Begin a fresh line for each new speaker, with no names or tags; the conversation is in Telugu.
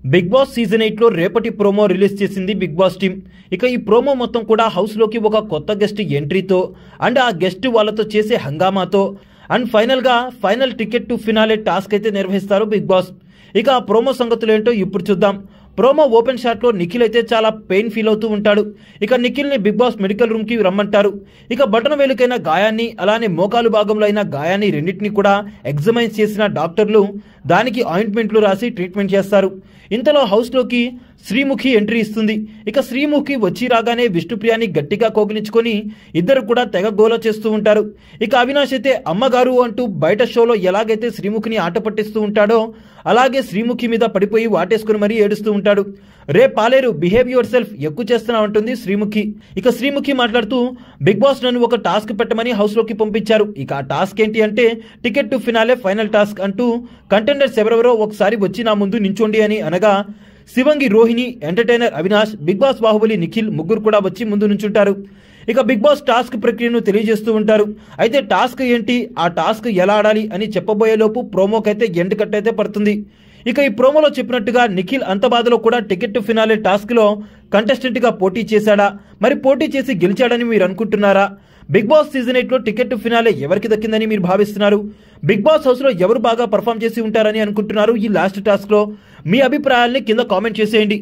బిగ్ బాస్ సీజన్ 8 లో రేపటి ప్రోమో రిలీజ్ చేసింది బిగ్ బాస్ టీమ్. ఇక ఈ ప్రోమో మొత్తం కూడా హౌస్ లోకి ఒక కొత్త గెస్ట్ ఎంట్రీతో అండ్ ఆ గెస్ట్ వాళ్ళతో చేసే హంగామాతో and final ticket to finale task అయితే నిర్వహిస్తారు బిగ్ బాస్. ఇక ఆ ప్రోమో సంగతులు ఏంటో ఇప్పుడు చూద్దాం. ప్రోమో ఓపెన్ షాట్ లో నిఖిల్ అయితే చాలా పెయిన్ ఫీల్ అవుతూ ఉంటాడు. ఇక నిఖిల్ ని బిగ్ బాస్ మెడికల్ రూమ్ కి రమ్మంటారు. ఇక బటన్ వేలుకైన గాయాన్ని అలానే మోకాలు భాగంలో అయిన గాయాన్ని రెండింటిని కూడా ఎగ్జామైన్ చేసిన డాక్టర్లు దానికి ఆయింట్మెంట్లు రాసి ట్రీట్మెంట్ చేస్తారు. ఇంతలో హౌస్ లోకి శ్రీముఖి ఎంట్రీ ఇస్తుంది. ఇక శ్రీముఖి వచ్చి రాగానే విష్ణుప్రియాని గట్టిగా కోగిలించుకొని ఇద్దరు కూడా తెగ గోల చేస్తూ ఉంటారు. ఇక అవినాష్ అయితే అమ్మగారు అంటూ బయట షోలో ఎలాగైతే శ్రీముఖిని ఆట పట్టిస్తూ ఉంటాడో అలాగే శ్రీముఖి మీద పడిపోయి వాటేసుకుని మరీ ఏడుస్తూ ఉంటాడు. రే పాలేరు, బిహేవ్ యువర్ సెల్ఫ్, ఎక్కువ చేస్తున్నావు అంటుంది శ్రీముఖి. ఇక శ్రీముఖి మాట్లాడుతూ బిగ్ బాస్ నన్ను ఒక టాస్క్ పెట్టమని హౌస్ లోకి పంపించారు. ఇక ఆ టాస్క్ ఏంటి అంటే ticket to finale final task అంటూ కంటెండర్స్ ఎవరెవరో ఒకసారి వచ్చి నా ముందు నించోండి అని అనగా Shivangi, Rohini, entertainer Avinash, Bigg Boss Baahubali Nikhil ముగ్గురు కూడా వచ్చి ముందు నుంచుంటారు. ఇక బిగ్ బాస్ టాస్క్ ప్రక్రియను తెలియజేస్తూ ఉంటారు. అయితే టాస్క్ ఏంటి, ఆ టాస్క్ ఎలా ఆడాలి అని చెప్పబోయేలోపు ప్రోమోకైతే ఎండ్ కట్ అయితే పడుతుంది. ఇక ఈ ప్రోమోలో చెప్పినట్టుగా నిఖిల్ అంత బాధలో కూడా టికెట్ టు ఫినాలే టాస్క్ లో కంటెస్టెంట్ గా పోటీ చేశాడా, మరి పోటీ చేసి గెలిచాడని మీరు అనుకుంటున్నారా? బిగ్ బాస్ సీజన్ 8 లో టికెట్ టు ఫినాలే ఎవరికి దక్కిందని మీరు భావిస్తున్నారు? బిగ్ బాస్ హౌస్ లో ఎవరు బాగా పర్ఫామ్ చేసి ఉంటారని అనుకుంటున్నారు? ఈ లాస్ట్ టాస్క్ లో మీ అభిప్రాయాల్ని కింద కామెంట్ చేసేయండి.